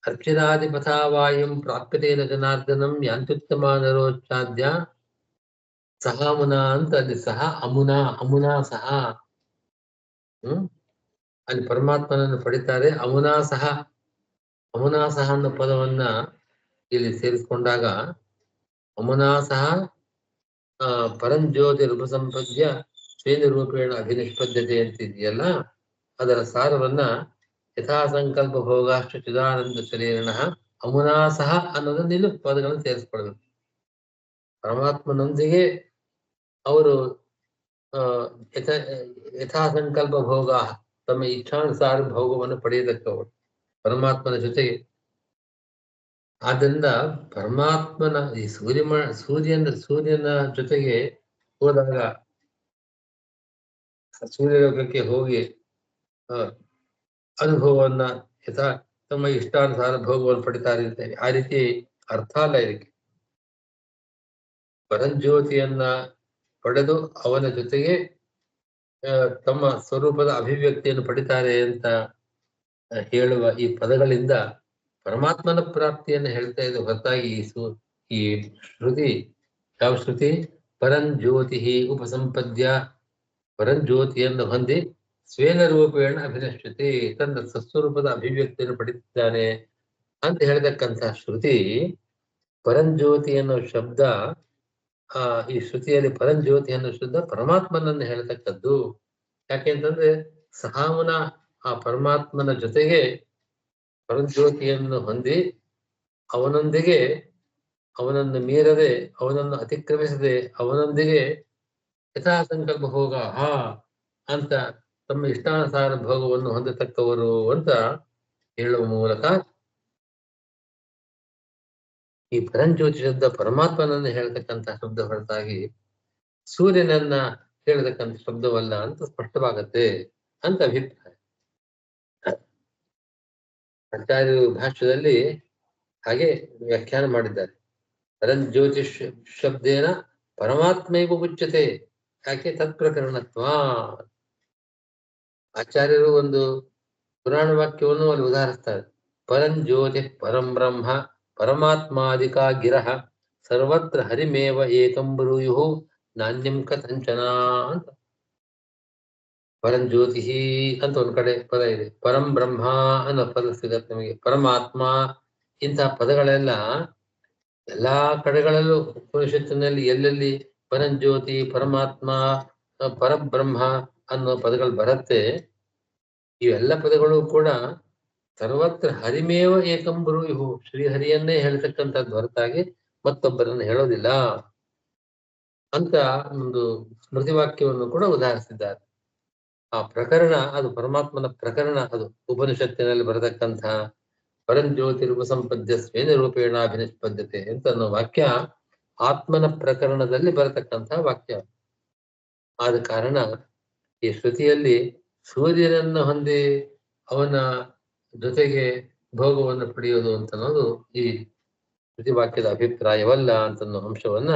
S1: ಅರ್ಚಿರಾದಿಪಥಾವಾಯಂ ಪ್ರಾಪ್ಯತೇನ ಜನಾರ್ದನಂ ಯಾಂತ್ಯುತ್ತಮ ನರೋಚ್ಚಾದ್ಯ ಸಹಾಮುನ ಅಂತ ಅಲ್ಲಿ ಸಹ ಅಮುನಾ ಸಹ ಅಲ್ಲಿ ಪರಮಾತ್ಮನನ್ನು ಪಡಿತಾರೆ. ಅಮುನಾ ಸಹ ಅನ್ನೋ ಪದವನ್ನ ಇಲ್ಲಿ ಸೇರಿಸಿಕೊಂಡಾಗ ಅಮುನಾ ಸಹ ಪರಂಜ್ಯೋತಿ ರೂಪಸಂಪದ್ಯ ಸ್ವೇನ ರೂಪೇಣ ಅಭಿನಿಷ್ಪದ್ಯತೆ ಅಂತಿದೆಯಲ್ಲ, ಅದರ ಸಾರವನ್ನ ಯಥಾ ಸಂಕಲ್ಪ ಭೋಗಾಶ್ಚ ಚಿದಾನಂದ ಶರೀರಿಣಃ ಅಮುನಾ ಸಹ ಅನ್ನೋದನ್ನ ಇಲ್ಲಿ ಪದಗಳನ್ನು ಸೇರಿಸ್ಕೊಳ್ಬೇಕು. ಪರಮಾತ್ಮನೊಂದಿಗೆ ಅವರು ಯಥಾ ಸಂಕಲ್ಪ ಭೋಗ, ತಮ್ಮ ಇಚ್ಛಾನುಸಾರ ಭೋಗವನ್ನು ಪಡೆಯತಕ್ಕವರು ಪರಮಾತ್ಮನ ಜೊತೆಗೆ. ಆದ್ದರಿಂದ ಪರಮಾತ್ಮನ ಈ ಸೂರ್ಯನ ಜೊತೆಗೆ ಹೋದಾಗ ಸೂರ್ಯಲೋಕಕ್ಕೆ ಹೋಗಿ ಅನುಭವವನ್ನ ತಮ್ಮ ಇಷ್ಟಾನುಸಾರ ಭೋಗವನ್ನು ಪಡಿತಾರೆ ಅಂತ ಆ ರೀತಿ ಅರ್ಥ ಅಲ್ಲ ಇದಕ್ಕೆ. ಪರಂಜ್ಯೋತಿಯನ್ನ ಪಡೆದು ಅವನ ಜೊತೆಗೆ ತಮ್ಮ ಸ್ವರೂಪದ ಅಭಿವ್ಯಕ್ತಿಯನ್ನು ಪಡಿತಾರೆ ಅಂತ ಹೇಳುವ ಈ ಪದಗಳಿಂದ ಪರಮಾತ್ಮನ ಪ್ರಾಪ್ತಿಯನ್ನು ಹೇಳ್ತಾ ಇದೆ ಹೊರತಾಗಿ ಈ ಶ್ರುತಿ ಯಾವ ಶ್ರುತಿ? ಪರಂಜ್ಯೋತಿ ಉಪಸಂಪದ್ಯ, ಪರಂಜ್ಯೋತಿಯನ್ನು ಹೊಂದಿ ಸ್ವೇನ ರೂಪೇಣ ಅಭಿನಶ್ಯತೆ, ತನ್ನ ಸಸ್ವರೂಪದ ಅಭಿವ್ಯಕ್ತಿಯನ್ನು ಪಡಿತಿದ್ದಾನೆ ಅಂತ ಹೇಳ್ತಕ್ಕಂತಹ ಶ್ರುತಿ. ಪರಂಜ್ಯೋತಿ ಅನ್ನೋ ಶಬ್ದ ಈ ಶ್ರುತಿಯಲ್ಲಿ ಪರಂಜ್ಯೋತಿ ಅನ್ನೋ ಶಬ್ದ ಪರಮಾತ್ಮನನ್ನು ಹೇಳ್ತಕ್ಕದ್ದು. ಯಾಕೆಂತಂದ್ರೆ ಸಹಾಮನ ಆ ಪರಮಾತ್ಮನ ಜೊತೆಗೆ ಪರಂಜ್ಯೋತಿಯನ್ನು ಹೊಂದಿ ಅವನೊಂದಿಗೆ, ಅವನನ್ನು ಮೀರದೆ, ಅವನನ್ನು ಅತಿಕ್ರಮಿಸದೆ, ಅವನೊಂದಿಗೆ ಯಥಾ ಸಂಕಲ್ಪ ಭೋಗ ಅಂತ ತಮ್ಮ ಇಷ್ಟಾನುಸಾರ ಭೋಗವನ್ನು ಹೊಂದತಕ್ಕವರು ಅಂತ ಹೇಳುವ ಮೂಲಕ ಈ ಪರಂಜ್ಯೋತಿ ಶಬ್ದ ಪರಮಾತ್ಮನನ್ನು ಹೇಳ್ತಕ್ಕಂಥ ಶಬ್ದ ಹೊರತಾಗಿ ಸೂರ್ಯನನ್ನ ಹೇಳ್ತಕ್ಕಂಥ ಶಬ್ದವಲ್ಲ ಅಂತ ಸ್ಪಷ್ಟವಾಗತ್ತೆ ಅಂತ ಅಭಿಪ್ರಾಯ. ಆಚಾರ್ಯರು ಭಾಷ್ಯದಲ್ಲಿ ಹಾಗೆ ವ್ಯಾಖ್ಯಾನ ಮಾಡಿದ್ದಾರೆ. ಪರಂಜ್ಯೋತಿಷ್ ಶಬ್ದೇನ ಪರಮಾತ್ಮೈವ ಮುಚ್ಯತೆ. ಯಾಕೆ? ತತ್ಪ್ರಕರಣತ್ವ. ಆಚಾರ್ಯರು ಒಂದು ಪುರಾಣ ವಾಕ್ಯವನ್ನು ಅಲ್ಲಿ ಉದಾಹರಿಸ್ತಾರೆ. ಪರಂಜ್ಯೋತಿ ಪರಂ ಬ್ರಹ್ಮ ಪರಮಾತ್ಮಾದಿಕಾ ಗಿರಃ ಸರ್ವತ್ರ ಹರಿಮೇವ ಏಕಂ ಬ್ರೂಯುಃ ನಾಣ್ಯಂ ಕಥಂಚನ ಅಂತ. ಪರಂಜ್ಯೋತಿ ಅಂತ ಒಂದ್ ಕಡೆ ಪದ ಇದೆ, ಪರಂ ಬ್ರಹ್ಮ ಅನ್ನೋ ಪದ ಸಿಗತ್ತೆ ನಮಗೆ, ಪರಮಾತ್ಮ. ಇಂತಹ ಪದಗಳೆಲ್ಲ ಎಲ್ಲಾ ಕಡೆಗಳಲ್ಲೂ ಉಪನಿಷತ್ತಿನಲ್ಲಿ ಎಲ್ಲೆಲ್ಲಿ ಪರಂಜ್ಯೋತಿ ಪರಮಾತ್ಮ ಪರಬ್ರಹ್ಮ ಅನ್ನೋ ಪದಗಳು ಬರುತ್ತೆ, ಇವೆಲ್ಲ ಪದಗಳು ಕೂಡ ಸರ್ವತ್ರ ಹರಿಮೇವ ಏಕಂ ಬ್ರೂಯುಃ, ಶ್ರೀಹರಿಯನ್ನೇ ಹೇಳ್ತಕ್ಕಂಥದ್ದು ಹೊರತಾಗಿ ಮತ್ತೊಬ್ಬರನ್ನು ಹೇಳೋದಿಲ್ಲ ಅಂತ ಒಂದು ಸ್ಮೃತಿ ವಾಕ್ಯವನ್ನು ಕೂಡ ಉದಾಹರಿಸಿದ್ದಾರೆ. ಆ ಪ್ರಕರಣ ಅದು ಪರಮಾತ್ಮನ ಪ್ರಕರಣ, ಅದು ಉಪನಿಷತ್ತಿನಲ್ಲಿ ಬರತಕ್ಕಂತಹ ಪರಂಜ್ಯೋತಿ ರೂಪ ಸಂಪದ್ಯ ಸ್ವೇನ ರೂಪೇಣ ಅಭಿನಿಷ್ಪದ್ಯತೆ ಅಂತ ಅನ್ನೋ ವಾಕ್ಯ ಆತ್ಮನ ಪ್ರಕರಣದಲ್ಲಿ ಬರತಕ್ಕಂತಹ ವಾಕ್ಯ. ಆದ ಕಾರಣ ಈ ಶ್ರುತಿಯಲ್ಲಿ ಸೂರ್ಯನನ್ನು ಹೊಂದಿ ಅವನ ಜೊತೆಗೆ ಭೋಗವನ್ನು ಪಡೆಯೋದು ಅಂತ ಅನ್ನೋದು ಈ ಶ್ರುತಿ ವಾಕ್ಯದ ಅಭಿಪ್ರಾಯವಲ್ಲ ಅಂತನ್ನೋ ಅಂಶವನ್ನ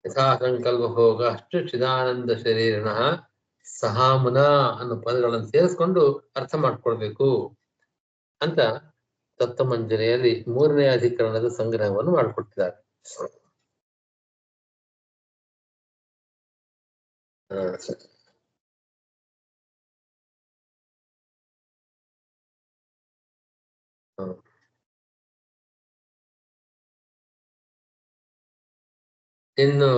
S1: ಯಥಾ ಸಂಕಲ್ಪ ಭೋಗ ಅಷ್ಟು ಚಿದಾನಂದ ಶರೀರಣ ಸಹಾಮುನ ಅನ್ನೋ ಪದಗಳನ್ನು ಸೇರಿಸ್ಕೊಂಡು ಅರ್ಥ ಮಾಡ್ಕೊಳ್ಬೇಕು ಅಂತ ತತ್ವಮಂಜರಿಯಲ್ಲಿ 3ನೇ ಅಧಿಕರಣದ ಸಂಗ್ರಹವನ್ನು ಮಾಡಿಕೊಟ್ಟಿದ್ದಾರೆ. ಇನ್ನು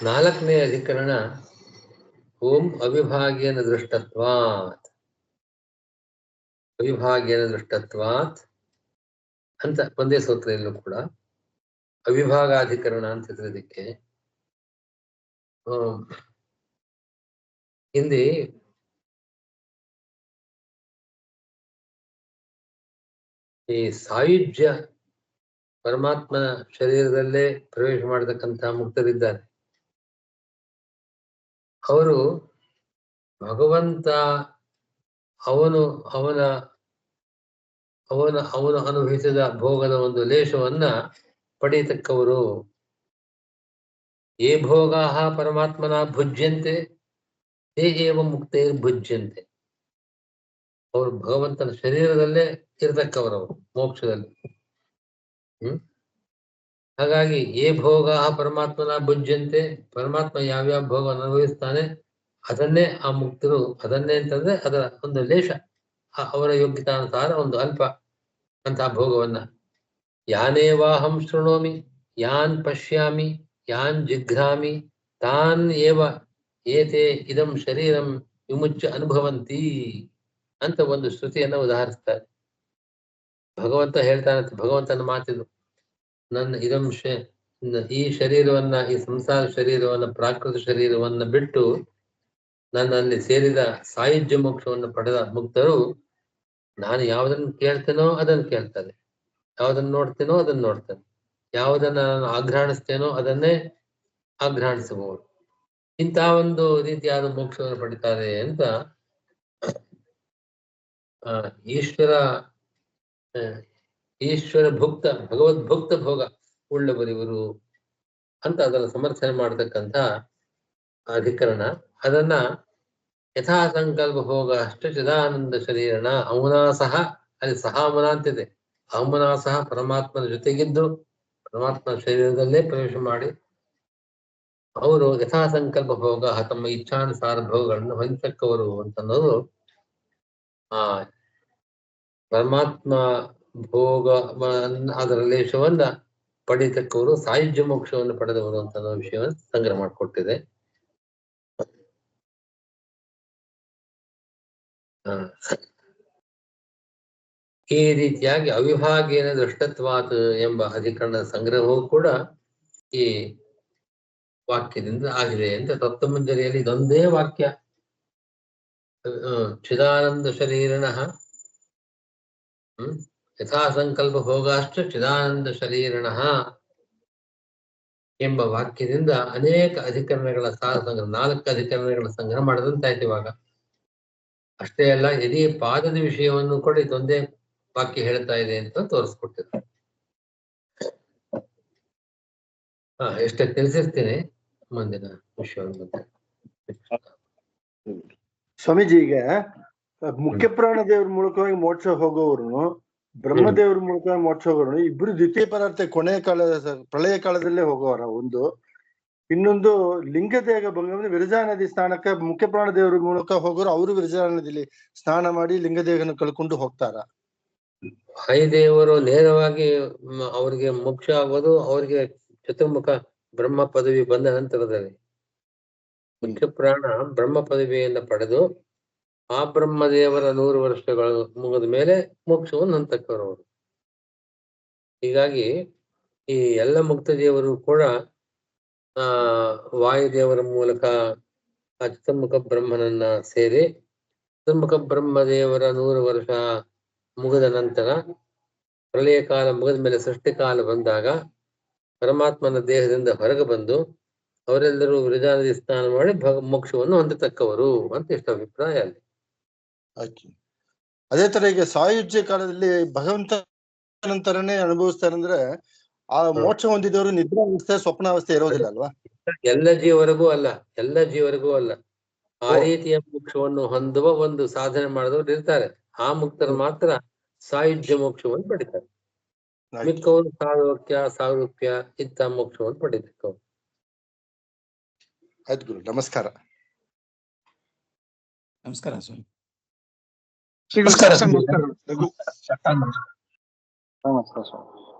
S1: 4ನೇ ಅಧಿಕರಣ ಓಂ ಅವಿಭಾಗೇನ ದೃಷ್ಟತ್ವಾತ್. ಅವಿಭಾಗೇನ ದೃಷ್ಟತ್ವಾತ್ ಅಂತ ಒಂದೇ ಸೂತ್ರ ಇಲ್ಲೂ ಕೂಡ ಅವಿಭಾಗಾಧಿಕರಣ ಅಂತ ಇದಕ್ಕೆ ಹಿಂದೆ ಈ ಸಾಯುಜ್ಯ ಪರಮಾತ್ಮನ ಶರೀರದಲ್ಲೇ ಪ್ರವೇಶ ಮಾಡತಕ್ಕಂಥ ಮುಕ್ತರಿದ್ದಾರೆ. ಅವರು ಭಗವಂತ ಅವನು ಅವನ ಅವನ ಅವನು ಅನುಭವಿಸಿದ ಭೋಗದ ಒಂದು ಲೇಷವನ್ನ ಪಡೆಯತಕ್ಕವರು. ಏ ಭೋಗಾಹ ಪರಮಾತ್ಮನ ಭುಜ್ಯಂತೆ ತೇ ಏವ ಮುಕ್ತೇ ಭುಜ್ಯಂತೆ. ಅವರು ಭಗವಂತನ ಶರೀರದಲ್ಲೇ ಇರತಕ್ಕವರವರು ಮೋಕ್ಷದಲ್ಲಿ. ಹಾಗಾಗಿ ಏ ಭೋಗಾಹ ಪರಮಾತ್ಮನ ಭುಜ್ಯಂತೆ, ಪರಮಾತ್ಮ ಯಾವ್ಯಾವ ಭೋಗವನ್ನು ಅನುಭವಿಸ್ತಾನೆ ಅದನ್ನೇ ಆ ಮುಕ್ತರು, ಅದನ್ನೇ ಅಂತಂದ್ರೆ ಅದರ ಒಂದು ಲೇಷ, ಅವರ ಯೋಗ್ಯತಾನುಸಾರ ಒಂದು ಅಲ್ಪ ಅಂತಹ ಭೋಗವನ್ನ ಯಾನೇವಾಹಂ ಶೃಣೋಮಿ ಯಾನ್ ಪಶ್ಯಾಮಿ ಯಾನ್ ಜಿಘ್ರಾಮಿ ತಾನ್ ಏವ ಏತೆ ಇದಂ ಶರೀರಂ ವಿಮುಚ್ಯ ಅನುಭವಂತಿ ಅಂತ ಒಂದು ಶ್ರುತಿಯನ್ನ ಉದಾಹರಿಸ್ತಾರೆ. ಭಗವಂತ ಹೇಳ್ತಾನೆ, ಭಗವಂತನ ಮಾತಿದು, ನನ್ನ ಇದಂ ಈ ಶರೀರವನ್ನ, ಈ ಸಂಸಾರ ಶರೀರವನ್ನ, ಪ್ರಾಕೃತ ಶರೀರವನ್ನ ಬಿಟ್ಟು ನನ್ನಲ್ಲಿ ಸೇರಿದ ಸಾಯುಜ್ಯ ಮೋಕ್ಷವನ್ನು ಪಡೆದ ಮುಕ್ತರು ನಾನು ಯಾವುದನ್ನು ಕೇಳ್ತೇನೋ ಅದನ್ನು ಕೇಳ್ತಾರೆ, ಯಾವುದನ್ನು ನೋಡ್ತೇನೋ ಅದನ್ನು ನೋಡ್ತಾನೆ, ಯಾವುದನ್ನ ನಾನು ಆಘ್ರಾಣಿಸ್ತೇನೋ ಅದನ್ನೇ ಆಘ್ರಾಣಿಸಬಹುದು. ಇಂತಹ ಒಂದು ರೀತಿಯಾದ ಮೋಕ್ಷವನ್ನು ಪಡಿತಾರೆ ಅಂತ ಈಶ್ವರ ಭುಕ್ತ ಭಗವದ್ಭುಕ್ತ ಭೋಗ ಉಳ್ಳವರಿವರು ಅಂತ ಅದನ್ನು ಸಮರ್ಥನೆ ಮಾಡತಕ್ಕಂಥ ಅಧಿಕರಣ. ಅದನ್ನ ಯಥಾ ಸಂಕಲ್ಪ ಭೋಗ ಅಷ್ಟು ಚಿದಾನಂದ ಶರೀರಣ ಅಮುನಾ ಸಹ, ಅಲ್ಲಿ ಸಹ ಅಮುನ ಅಂತಿದೆ, ಅಮುನಾ ಸಹ ಪರಮಾತ್ಮನ ಜೊತೆಗಿದ್ದು ಪರಮಾತ್ಮನ ಶರೀರದಲ್ಲೇ ಪ್ರವೇಶ ಮಾಡಿ ಅವರು ಯಥಾ ಸಂಕಲ್ಪ ಭೋಗ ತಮ್ಮ ಇಚ್ಛಾನುಸಾರ ಭೋಗಗಳನ್ನು ಹೊಂದತಕ್ಕವರು ಅಂತನ್ನೋದು ಆ ಪರಮಾತ್ಮ ಭೋಗ ಅದರ ಲೇಷವನ್ನ ಪಡೀತಕ್ಕವರು ಸಾಯುಜ್ಯ ಮೋಕ್ಷವನ್ನು ಪಡೆದವರು ಅಂತ ಅನ್ನೋ ವಿಷಯವನ್ನು ಸಂಗ್ರಹ ಮಾಡಿಕೊಟ್ಟಿದೆ. ಈ ರೀತಿಯಾಗಿ ಅವಿಭಾಗೇನ ದೃಷ್ಟತ್ವಾತ್ ಎಂಬ ಅಧಿಕರಣದ ಸಂಗ್ರಹವೂ ಕೂಡ ಈ ವಾಕ್ಯದಿಂದ ಆಗಿದೆ ಅಂತ ತತ್ವಮಂಜರಿಯಲ್ಲಿ ಇದೊಂದೇ ವಾಕ್ಯ. ಚಿದಾನಂದ ಶರೀರಣ ಯಥಾ ಸಂಕಲ್ಪ ಭೋಗಾಶ್ಚ ಚಿದಾನಂದ ಶರೀರಣ ಎಂಬ ವಾಕ್ಯದಿಂದ ಅನೇಕ ಅಧಿಕರಣಗಳ ಸಾರ ಸಂಗ್ರಹ, 4 ಅಧಿಕರಣಗಳ ಸಂಗ್ರಹ ಮಾಡದಂತಾಯ್ತು ಇವಾಗ. ಅಷ್ಟೇ ಅಲ್ಲ, ಇಡೀ ಪಾದದ ವಿಷಯವನ್ನು ಕೂಡ ಇದೊಂದೇ ವಾಕ್ಯ ಹೇಳ್ತಾ ಇದೆ ಅಂತ ತೋರಿಸ್ಕೊಟ್ಟಿದ್ರು. ಎಷ್ಟೇ ತಿಳಿಸಿರ್ತೀನಿ ಮುಂದಿನ ವಿಷಯವನ್ನು ಮತ್ತೆ.
S2: ಸ್ವಾಮೀಜಿಗೆ ಮುಖ್ಯ ಪ್ರಾಣ ದೇವ್ರ ಮೂಲಕವಾಗಿ ಮೋಕ್ಷ ಹೋಗೋರು, ಬ್ರಹ್ಮದೇವ್ರ ಮೂಲಕ ಮೋಕ್ಷ ಹೋಗೋರು ಇಬ್ರು ದ್ವಿತೀಯ ಪದಾರ್ಥ ಕೊನೆಯ ಪ್ರಳಯ ಕಾಲದಲ್ಲೇ ಹೋಗೋರ. ಒಂದು ಇನ್ನೊಂದು ಲಿಂಗದೇಹ ಭಂಗ ವಿರಜಾ ನದಿ ಸ್ನಾನಕ್ಕೆ ಮುಖ್ಯ ಪ್ರಾಣ ದೇವ್ರ ಮೂಲಕ ಹೋಗೋರು, ಅವರು ವಿರಜಾ ನದಿಲಿ ಸ್ನಾನ ಮಾಡಿ ಲಿಂಗದೇಹನ ಕಳ್ಕೊಂಡು ಹೋಗ್ತಾರ.
S1: ವಾಯುದೇವರು ನೇರವಾಗಿ ಅವ್ರಿಗೆ ಮೋಕ್ಷ ಆಗೋದು ಅವ್ರಿಗೆ ಚತುರ್ಮುಖ ಬ್ರಹ್ಮ ಪದವಿ ಬಂದ ನಂತರದಲ್ಲಿ. ಮುಖ್ಯ ಪ್ರಾಣ ಬ್ರಹ್ಮ ಪದವಿಯನ್ನು ಪಡೆದು ಆ ಬ್ರಹ್ಮದೇವರ 100 ವರ್ಷಗಳು ಮುಗಿದ ಮೇಲೆ ಮೋಕ್ಷವನ್ನು ಹೊಂದತಕ್ಕವರು. ಹೀಗಾಗಿ ಈ ಎಲ್ಲ ಮುಕ್ತ ದೇವರು ಕೂಡ ವಾಯುದೇವರ ಮೂಲಕ ಆ ಚತುರ್ಮುಖ ಬ್ರಹ್ಮನನ್ನ ಸೇರಿ ಚತುರ್ಮುಖ ಬ್ರಹ್ಮದೇವರ 100 ವರ್ಷ ಮುಗಿದ ನಂತರ ಪ್ರಳಯ ಕಾಲ ಮುಗಿದ ಮೇಲೆ ಸೃಷ್ಟಿ ಕಾಲ ಬಂದಾಗ ಪರಮಾತ್ಮನ ದೇಹದಿಂದ ಹೊರಗೆ ಬಂದು ಅವರೆಲ್ಲರೂ ವಿರಜಾ ನದಿ ಸ್ನಾನ ಮಾಡಿ ಮೋಕ್ಷವನ್ನು ಹೊಂದತಕ್ಕವರು ಅಂತ ಇಷ್ಟ ಅಭಿಪ್ರಾಯ ಅಲ್ಲಿ.
S2: ಅದೇ ತರ ಈಗ ಸಾಯುಜ್ಯ ಕಾಲದಲ್ಲಿ ಭಗವಂತ ನಂತರನೇ ಅನುಭವಿಸ್ತಾರೆ ಅಂದ್ರೆ ಆ ಮೋಕ್ಷ ಹೊಂದಿದವರು ನಿದ್ರಾವಸ್ಥೆ ಸ್ವಪ್ನಾವಸ್ಥೆ ಇರೋದಿಲ್ಲ ಅಲ್ವಾ?
S1: ಎಲ್ಲ ಜೀವರಿಗೂ ಅಲ್ಲ. ಆ ರೀತಿಯ ಮೋಕ್ಷವನ್ನು ಹೊಂದುವ ಒಂದು ಸಾಧನೆ ಮಾಡಿದವರು ಇರ್ತಾರೆ. ಆ ಮುಕ್ತರು ಮಾತ್ರ ಸಾಯುಜ್ಯ ಮೋಕ್ಷವನ್ನು ಪಡಿತಾರೆ. ಮಿಕ್ಕವರು ಸಾರೂಪ್ಯ ಇತ್ತ ಮೋಕ್ಷವನ್ನು ಪಡಿತಕ್ಕವರು.
S2: ಆಯ್ತು ಗುರು, ನಮಸ್ಕಾರ.
S3: ನಮಸ್ಕಾರ ಸ್ವಾಮಿ.
S2: ನಮಸ್ಕಾರ ಸ್ವಾಮಿ.